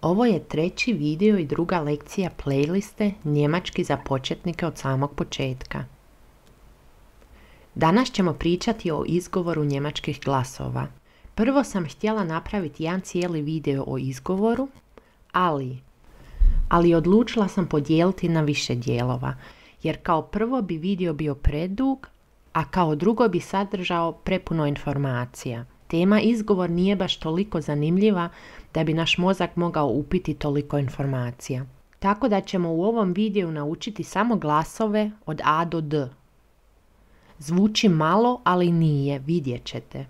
Ovo je treći video i druga lekcija playliste Njemački za početnike od samog početka. Danas ćemo pričati o izgovoru njemačkih glasova. Prvo sam htjela napraviti jedan cijeli video o izgovoru, ali odlučila sam podijeliti na više dijelova, jer kao prvo bi video bio predug, a kao drugo bi sadržao prepuno informacija. Tema izgovor nije baš toliko zanimljiva da bi naš mozak mogao upiti toliko informacija. Tako da ćemo u ovom videu naučiti samo glasove od A do D. Zvuči malo, ali nije, vidjet ćete.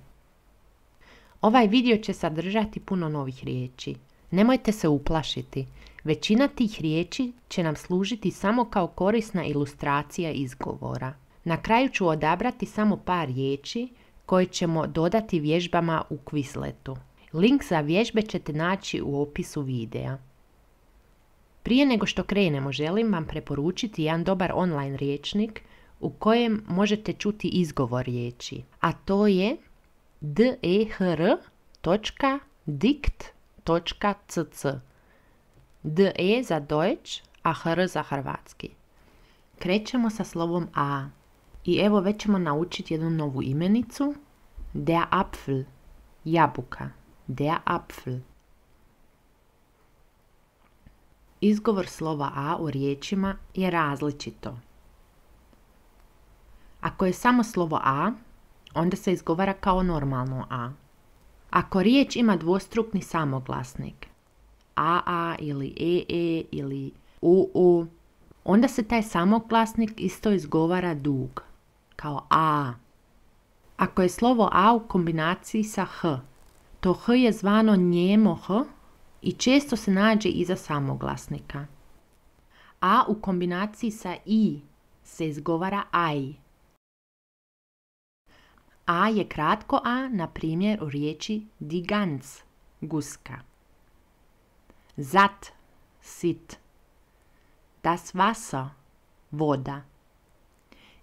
Ovaj video će sadržati puno novih riječi. Nemojte se uplašiti. Većina tih riječi će nam služiti samo kao korisna ilustracija izgovora. Na kraju ću odabrati samo par riječi koje ćemo dodati vježbama u Quizletu. Link za vježbe ćete naći u opisu videa. Prije nego što krenemo, želim vam preporučiti jedan dobar online rječnik u kojem možete čuti izgovor riječi, a to je der.dict.cc. De za Deutsch, a hr za hrvatski. Krećemo sa slovom A. I evo već ćemo naučiti jednu novu imenicu. Der Apfel, jabuka. Der Apfel. Izgovor slova A u riječima je različito. Ako je samo slovo A, onda se izgovara kao normalno A. Ako riječ ima dvostrukni samoglasnik, AA ili EE ili OO, onda se taj samoglasnik isto izgovara dug, kao A. Ako je slovo A u kombinaciji sa H, to H je zvano njemo H i često se nađe iza samoglasnika. A u kombinaciji sa I se izgovara aj. A je kratko A, na primjer u riječi die Gans, guska. Satt, sit. Das Wasser, voda.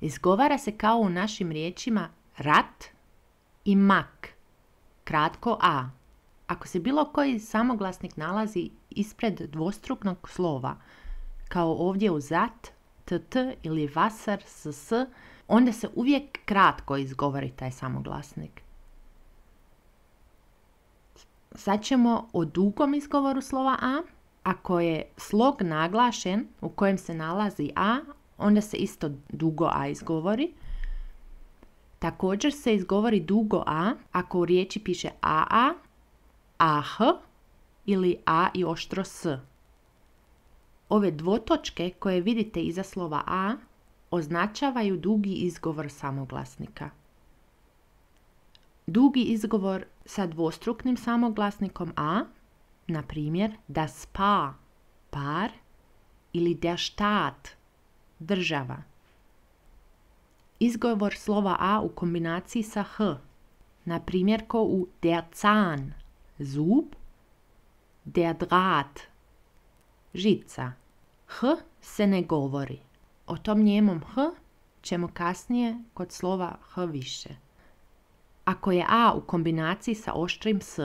Izgovara se kao u našim riječima rat i mak, kratko A. Ako se bilo koji samoglasnik nalazi ispred dvostruknog slova, kao ovdje u zat, tt ili Wasser, ss, onda se uvijek kratko izgovori taj samoglasnik. Sad ćemo o dugom izgovoru slova A. Ako je slog naglašen u kojem se nalazi A, onda se isto dugo A izgovori. Također se izgovori dugo A ako u riječi piše AA, AH ili A i oštro S. Ove dvotočke koje vidite iza slova A označavaju dugi izgovor samoglasnika. Dugi izgovor sa dvostruknim samoglasnikom A, na primjer das Paar, par, ili der Staat, država. Izgovor slova A u kombinaciji sa H, na primjer ko u der Zahn, zub, der Draht, žica. H se ne govori. O tom njemom H ćemo kasnije kod slova H više. Ako je A u kombinaciji sa oštrim S,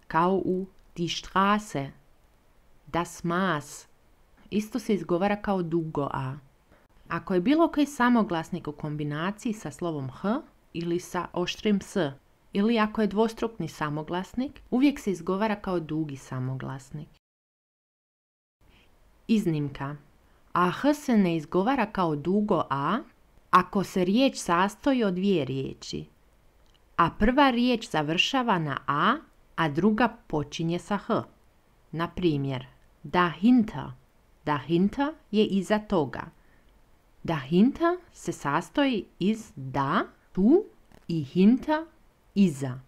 kao u die Straße, das Maß, isto se izgovara kao dugo A. Ako je bilo koji samoglasnik u kombinaciji sa slovom H ili sa oštrim S, ili ako je dvostrukni samoglasnik, uvijek se izgovara kao dugi samoglasnik. Iznimka. A H se ne izgovara kao dugo A ako se riječ sastoji od dvije riječi, a prva riječ završava na a druga počinje sa H. Na primjer, dahinter. Dahinter je iza toga. Dahinter se sastoji iz da, tu i hinter, iza.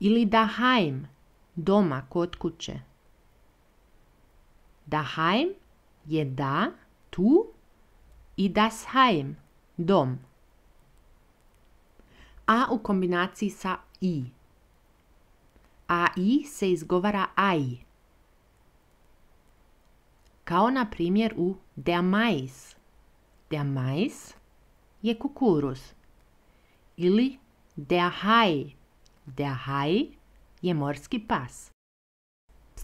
Ili daheim, doma, kod kuće. Daheim je da, tu i das Heim, dom. A u kombinaciji sa i. AI se izgovara aj. Kao na primjer u der Mais. Der Mais je kukuruz. Ili der Hai. Der Hai je morski pas.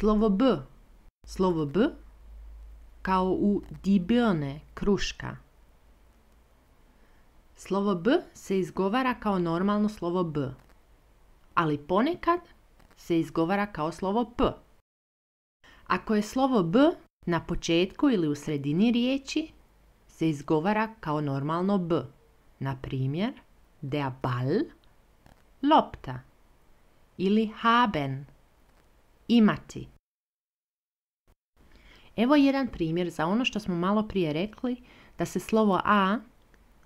Slovo B. Slovo B kao u die Birne, kruška. Slovo B se izgovara kao normalno slovo B, ali ponekad se izgovara kao slovo P. Ako je slovo B na početku ili u sredini riječi, se izgovara kao normalno B. Na primjer, der Ball, lopta, ili haben, imati. Evo jedan primjer za ono što smo malo prije rekli, da se slovo A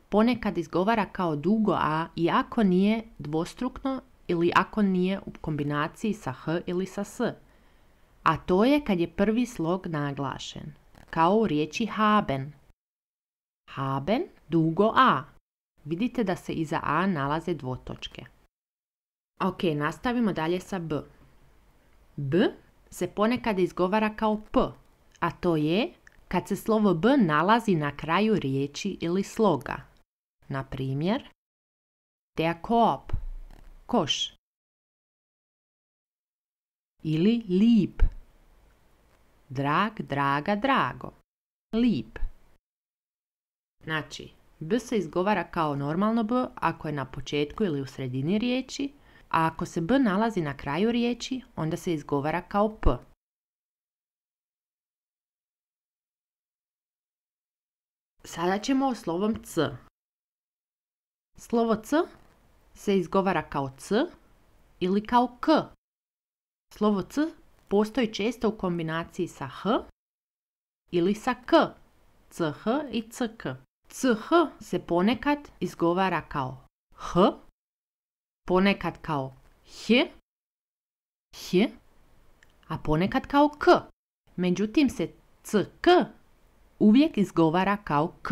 ponekad izgovara kao dugo A i ako nije dvostrukno ili ako nije u kombinaciji sa H ili sa S. A to je kad je prvi slog naglašen, kao u riječi haben. Haben, dugo A. Vidite da se iza A nalaze dvotočke. Ok, nastavimo dalje sa B. B se ponekad izgovara kao P, a to je kad se slovo B nalazi na kraju riječi ili sloga. Na primjer, der Korb, koš. Ili lieb, drag, draga, drago. Lieb. Znači, B se izgovara kao normalno B ako je na početku ili u sredini riječi, a ako se B nalazi na kraju riječi, onda se izgovara kao P. Sada ćemo o slovom C. Slovo C se izgovara kao C ili kao K. Slovo C postoji često u kombinaciji sa H ili sa K. CH i CK. CH se ponekad izgovara kao H, ponekad kao H, a ponekad kao K. Međutim se CK uvijek izgovara kao K.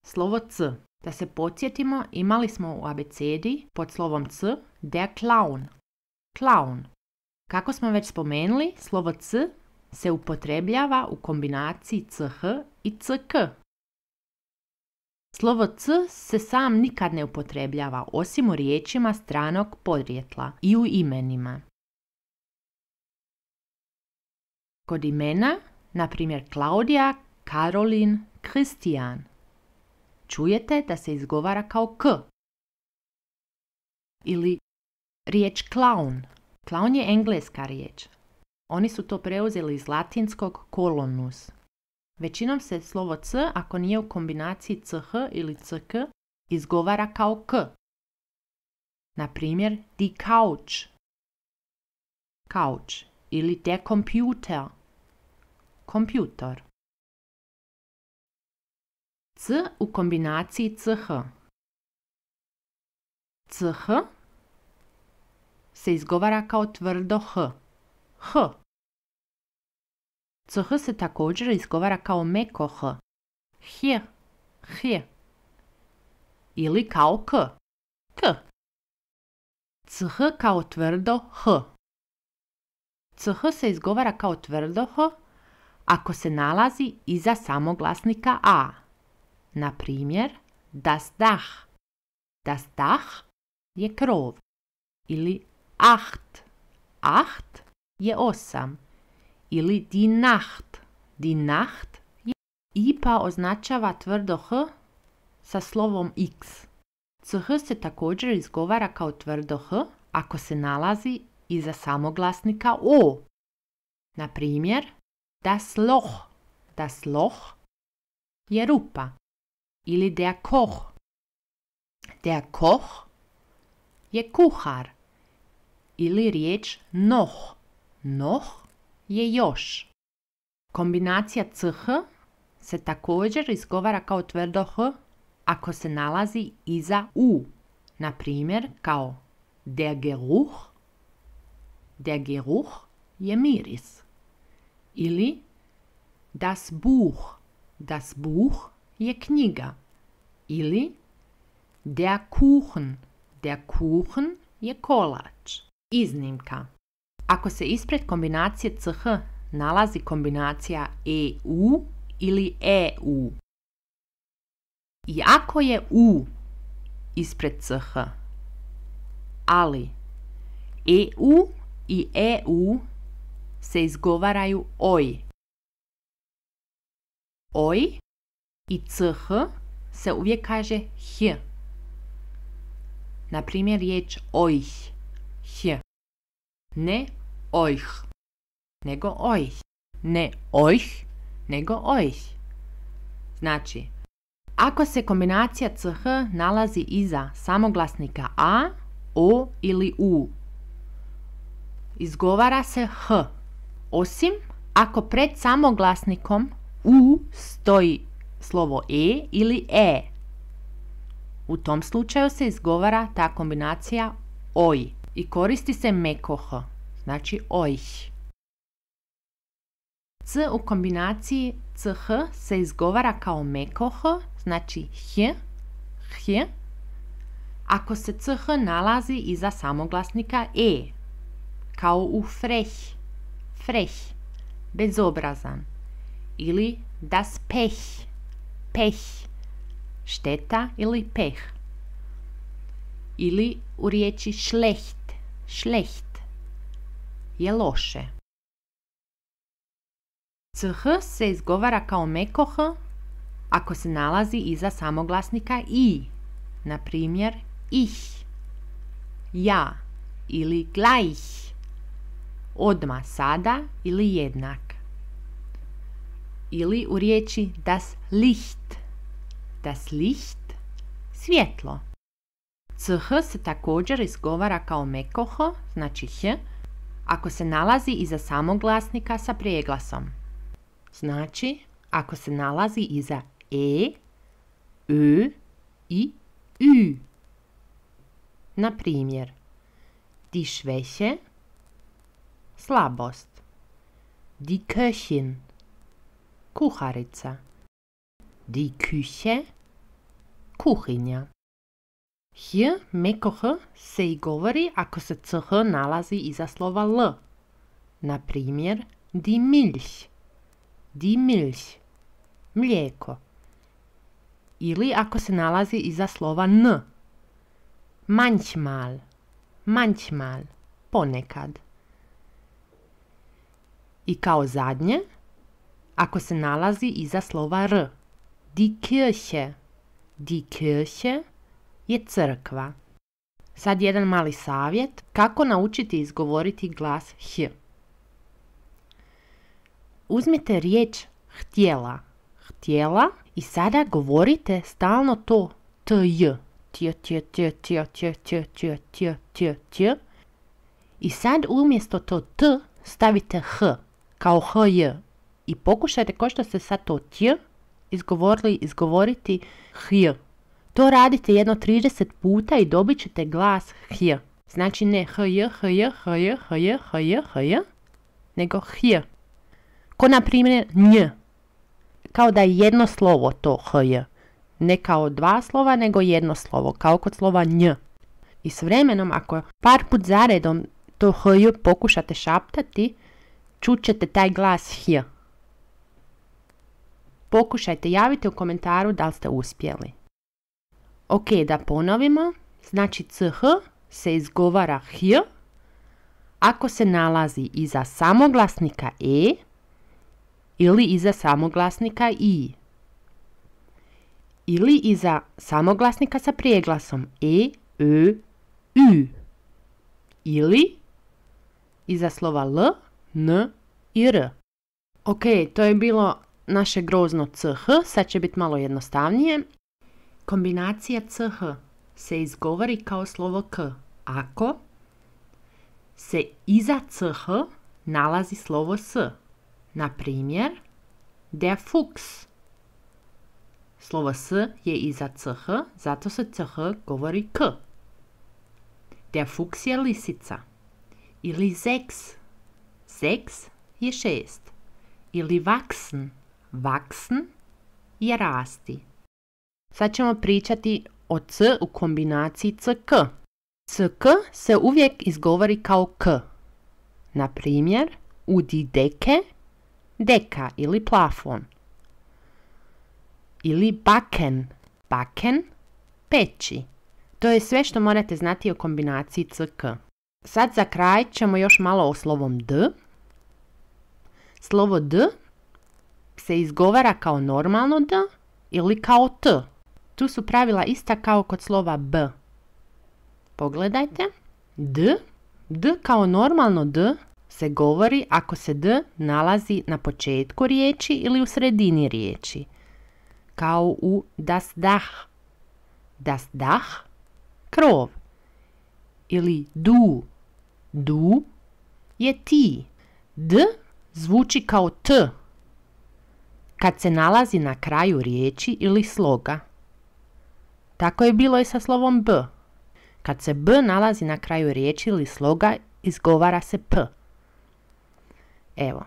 Slovo C. Da se podsjetimo, imali smo u abecedi pod slovom C der Clown. Clown. Kako smo već spomenuli, slovo C se upotrebljava u kombinaciji CH i CK. Slovo C se sam nikad ne upotrebljava, osim u riječima stranog podrijetla i u imenima. Kod imena, na primjer Klaudija, Karolin, Kristijan, čujete da se izgovara kao K. Ili riječ clown. Clown je engleska riječ. Oni su to preuzeli iz latinskog colonus. Većinom se slovo C, ako nije u kombinaciji CH ili CK, izgovara kao K. Na primjer, die Couch, couch, ili der Computer, kompjutor. C u kombinaciji CH. CH se izgovara kao tvrdo H. H. CH se također izgovara kao meko H. H. H. Ili kao K. K. CH kao tvrdo H. CH se izgovara kao tvrdo H ako se nalazi iza samoglasnika A. Na primjer, das Dach. Das Dach je krov. Ili acht. Acht je 8. Ili die Nacht. Die Nacht je IPA označava tvrdo H sa slovom X. CH se također izgovara kao tvrdo H ako se nalazi iza samoglasnika O. Na primjer, das Loch. Das Loch je rupa. Ili der Koch. Der Koch je kuhar. Ili riječ noch. Noch je još. Kombinacija CH se također izgovara kao tvrdo H ako se nalazi iza U. Na primjer, kao der Geruch. Der Geruch je miris. Ili das Buch. Das Buch je knjiga. Ili der Kuchen. Der Kuchen je kolač. Iznimka. Ako se ispred kombinacije CH nalazi kombinacija EU ili EU. I ako je U ispred CH, ali EU i EU se izgovaraju oj. Oj i ch se uvijek kaže h. Na primjer riječ ojh, h. Ne ojh, nego ojh. Ne ojh, nego ojh. Znači, ako se kombinacija ch nalazi iza samoglasnika a, o ili u, izgovara se h, osim ako pred samoglasnikom u stoji slovo e ili e. U tom slučaju se izgovara ta kombinacija oj i koristi se meko h, znači ojh. C u kombinaciji ch se izgovara kao meko h, znači h, h, ako se ch nalazi iza samoglasnika e, kao u freh, freh, bezobrazan, ili das Pech, peh, šteta ili peh, ili u riječi schlecht, schlecht, je loše. Ch se izgovara kao meko h ako se nalazi iza samoglasnika i, na primjer ich, ja ili gleich, odmah, sada ili jednak. Ili u riječi das Licht, svjetlo. Ch se također izgovara kao meko h, znači h, ako se nalazi iza samoglasnika sa prijeglasom. Znači, ako se nalazi iza e, ö i ü. Na primjer, die Schwäche, slabost. Die Köchin, kuharica. Die Küche, kuhinja. H, meko h, se i govori ako se ch nalazi iza slova l. Na primjer, die Milch, mlijeko. Ili ako se nalazi iza slova n. Manchmal, ponekad. I kao zadnje, ako se nalazi iza slova r. Die Kirche je crkva. Sad jedan mali savjet kako naučiti izgovoriti glas h. Uzmite riječ htjela i sada govorite stalno to tj. I sad umjesto to t stavite h kao hj i pokušajte ko što ste sad to tj izgovoriti hj. To radite jedno 30 puta i dobit ćete glas hj. Znači ne hj, nego hj. Ko na primjer nj. Kao da je jedno slovo to hj. Ne kao dva slova, nego jedno slovo, kao kod slova nj. I s vremenom, ako par put zaredom to hj pokušate šaptati, čućete taj glas hj. Pokušajte, javite u komentaru da li ste uspjeli. Ok, da ponovimo. Znači ch se izgovara h ako se nalazi iza samoglasnika e ili iza samoglasnika i. Ili iza samoglasnika sa prijeglasom e, ö, ü. Ili iza slova l, n i r. Ok, to je bilo naše grozno ch, sad će biti malo jednostavnije. Kombinacija ch se izgovori kao slovo k ako se iza ch nalazi slovo s. Na primjer, der Fuchs. Slovo s je iza ch, zato se ch govori k. Der Fuchs je lisica. Ili sechs. Sechs je 6. Ili wachsen je rasti. Sad ćemo pričati o c u kombinaciji ck. Ck se uvijek izgovori kao k. Na primjer, u die Decke, deka ili plafon. Ili baken, peći. To je sve što morate znati o kombinaciji ck. Sad za kraj ćemo još malo o slovom d. Slovo D se izgovara kao normalno D ili kao T. Tu su pravila ista kao kod slova B. Pogledajte. D kao normalno D se govori ako se D nalazi na početku riječi ili u sredini riječi. Kao u das Dach. Das Dach, krov. Ili du. Du je ti. D zvuči kao T kad se nalazi na kraju riječi ili sloga. Tako je bilo i sa slovom B. Kad se B nalazi na kraju riječi ili sloga, izgovara se P. Evo,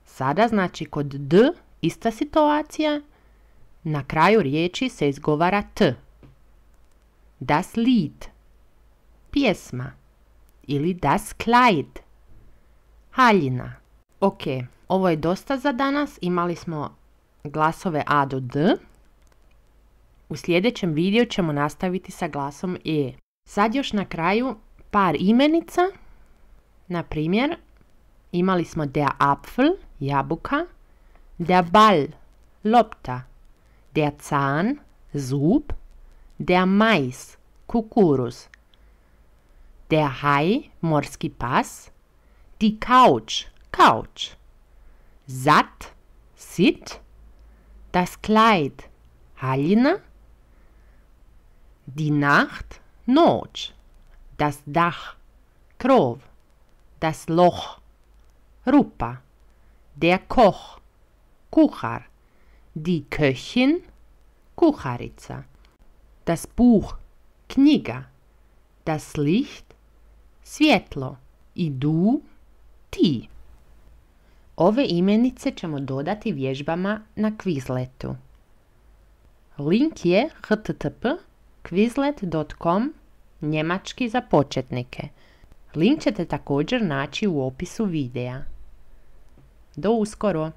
sada znači kod D ista situacija, na kraju riječi se izgovara T. Das Lied, pjesma, ili das Kleid, haljina. Ok, ovo je dosta za danas, imali smo glasove A do D. U sljedećem videu ćemo nastaviti sa glasom E. Sad još na kraju par imenica. Na primjer, imali smo der Apfel, jabuka, der Ball, lopta, der Zahn, zub, der Mais, kukuruz, der Hai, morski pas, die Couch, kauč, satt, sit, das Kleid, haljina, die Nacht, noć, das Dach, krov, das Loch, rupa, der Koch, kuhar, die Köchin, kuharica, das Buch, knjiga, das Licht, svjetlo i du, ti. Ove imenice ćemo dodati vježbama na Quizletu. Link je http://quizlet.com njemački za početnike. Link ćete također naći u opisu videa. Do uskoro!